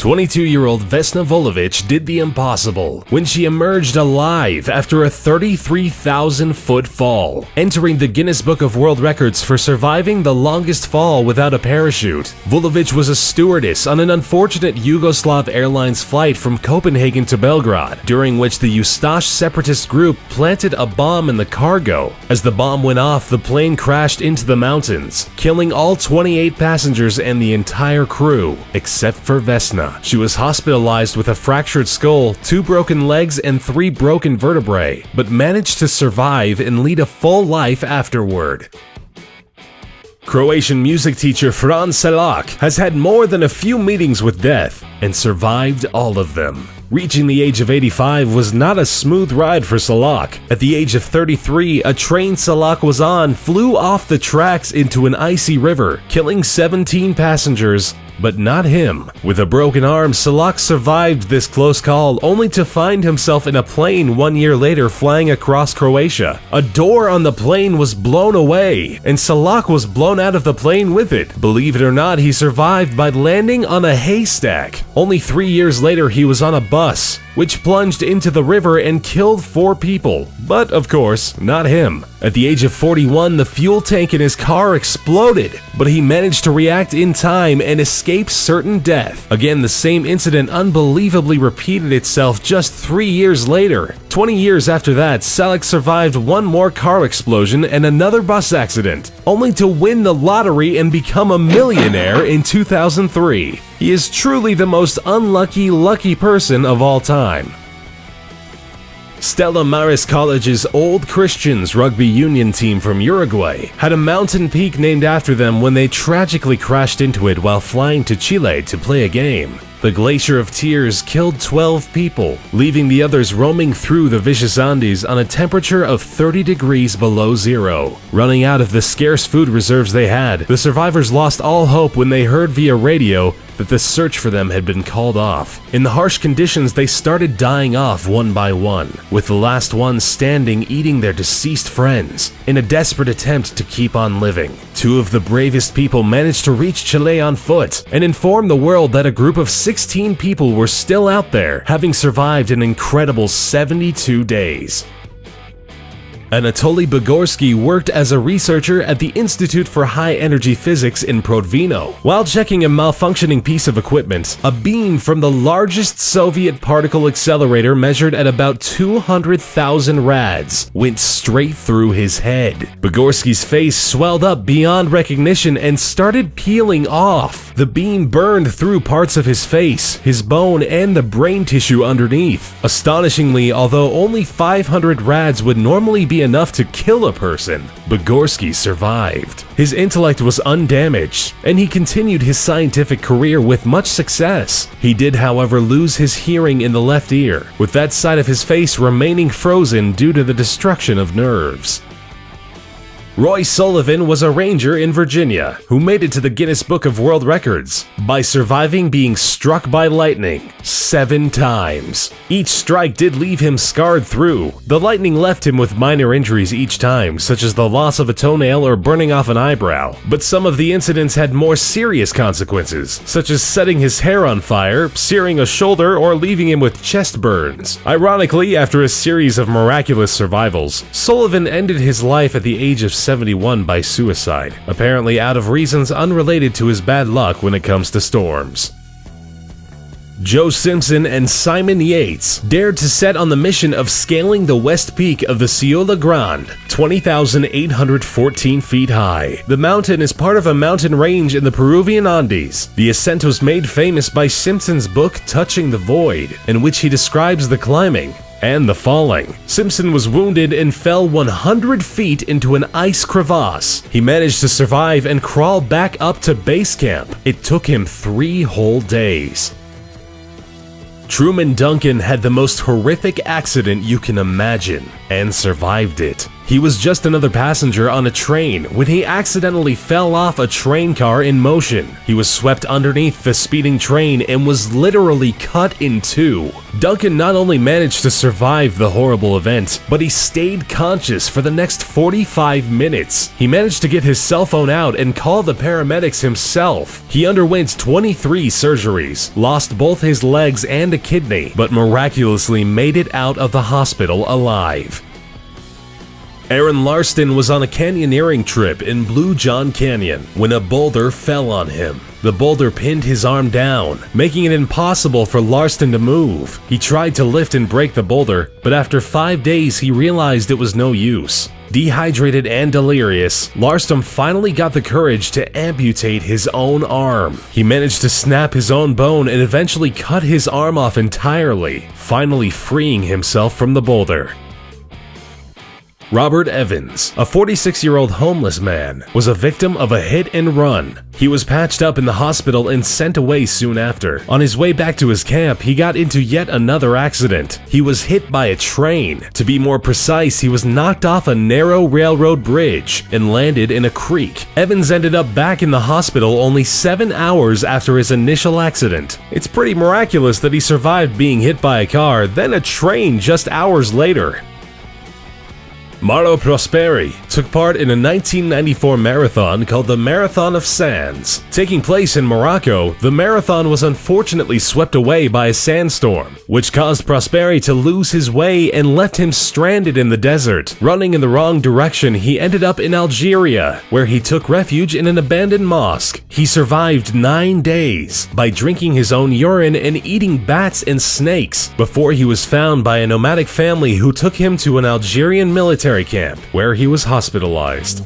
22-year-old Vesna Vulović did the impossible when she emerged alive after a 33,000-foot fall, entering the Guinness Book of World Records for surviving the longest fall without a parachute. Vulović was a stewardess on an unfortunate Yugoslav Airlines flight from Copenhagen to Belgrade, during which the Ustash separatist group planted a bomb in the cargo. As the bomb went off, the plane crashed into the mountains, killing all 28 passengers and the entire crew, except for Vesna. She was hospitalized with a fractured skull, 2 broken legs, and 3 broken vertebrae, but managed to survive and lead a full life afterward. Croatian music teacher Fran Selak has had more than a few meetings with death and survived all of them. Reaching the age of 85 was not a smooth ride for Selak. At the age of 33, a train Selak was on flew off the tracks into an icy river, killing 17 passengers, but not him. With a broken arm, Selak survived this close call, only to find himself in a plane 1 year later flying across Croatia. A door on the plane was blown away, and Selak was blown out of the plane with it. Believe it or not, he survived by landing on a haystack. Only 3 years later, he was on a bus, which plunged into the river and killed 4 people. But of course, not him. At the age of 41, the fuel tank in his car exploded, but he managed to react in time and escape certain death. Again, the same incident unbelievably repeated itself just 3 years later. 20 years after that, Selak survived 1 more car explosion and another bus accident, only to win the lottery and become a millionaire in 2003. He is truly the most unlucky, lucky person of all time. Stella Maris College's Old Christians rugby union team from Uruguay had a mountain peak named after them when they tragically crashed into it while flying to Chile to play a game. The Glacier of Tears killed 12 people, leaving the others roaming through the vicious Andes on a temperature of 30 degrees below zero. Running out of the scarce food reserves they had, the survivors lost all hope when they heard via radio that the search for them had been called off. In the harsh conditions, they started dying off one by one, with the last ones standing eating their deceased friends, in a desperate attempt to keep on living. 2 of the bravest people managed to reach Chile on foot and inform the world that a group of 16 people were still out there, having survived an incredible 72 days. Anatoly Bugorsky worked as a researcher at the Institute for High Energy Physics in Prodvino. While checking a malfunctioning piece of equipment, a beam from the largest Soviet particle accelerator measured at about 200,000 rads went straight through his head. Bugorsky's face swelled up beyond recognition and started peeling off. The beam burned through parts of his face, his bone, and the brain tissue underneath. Astonishingly, although only 500 rads would normally be enough to kill a person, Bugorsky survived. His intellect was undamaged, and he continued his scientific career with much success. He did, however, lose his hearing in the left ear, with that side of his face remaining frozen due to the destruction of nerves. Roy Sullivan was a ranger in Virginia who made it to the Guinness Book of World Records by surviving being struck by lightning 7 times. Each strike did leave him scarred through. The lightning left him with minor injuries each time, such as the loss of a toenail or burning off an eyebrow. But some of the incidents had more serious consequences, such as setting his hair on fire, searing a shoulder, or leaving him with chest burns. Ironically, after a series of miraculous survivals, Sullivan ended his life at the age of 71 by suicide, apparently out of reasons unrelated to his bad luck when it comes to storms. Joe Simpson and Simon Yates dared to set on the mission of scaling the west peak of the Ciudad Grande, 20,814 feet high. The mountain is part of a mountain range in the Peruvian Andes. The ascent was made famous by Simpson's book Touching the Void, in which he describes the climbing and the falling. Simpson was wounded and fell 100 feet into an ice crevasse. He managed to survive and crawl back up to base camp. It took him 3 whole days. Truman Duncan had the most horrific accident you can imagine and survived it. He was just another passenger on a train when he accidentally fell off a train car in motion. He was swept underneath the speeding train and was literally cut in two. Duncan not only managed to survive the horrible event, but he stayed conscious for the next 45 minutes. He managed to get his cell phone out and call the paramedics himself. He underwent 23 surgeries, lost both his legs and a kidney, but miraculously made it out of the hospital alive. Aaron Larston was on a canyoneering trip in Blue John Canyon when a boulder fell on him. The boulder pinned his arm down, making it impossible for Larston to move. He tried to lift and break the boulder, but after 5 days he realized it was no use. Dehydrated and delirious, Larston finally got the courage to amputate his own arm. He managed to snap his own bone and eventually cut his arm off entirely, finally freeing himself from the boulder. Robert Evans, a 46-year-old homeless man, was a victim of a hit and run. He was patched up in the hospital and sent away soon after. On his way back to his camp, he got into yet another accident. He was hit by a train. To be more precise, he was knocked off a narrow railroad bridge and landed in a creek. Evans ended up back in the hospital only 7 hours after his initial accident. It's pretty miraculous that he survived being hit by a car, then a train just hours later. Mauro Prosperi took part in a 1994 marathon called the Marathon of Sands. Taking place in Morocco, the marathon was unfortunately swept away by a sandstorm, which caused Prosperi to lose his way and left him stranded in the desert. Running in the wrong direction, he ended up in Algeria, where he took refuge in an abandoned mosque. He survived 9 days by drinking his own urine and eating bats and snakes before he was found by a nomadic family who took him to an Algerian military camp where he was hospitalized.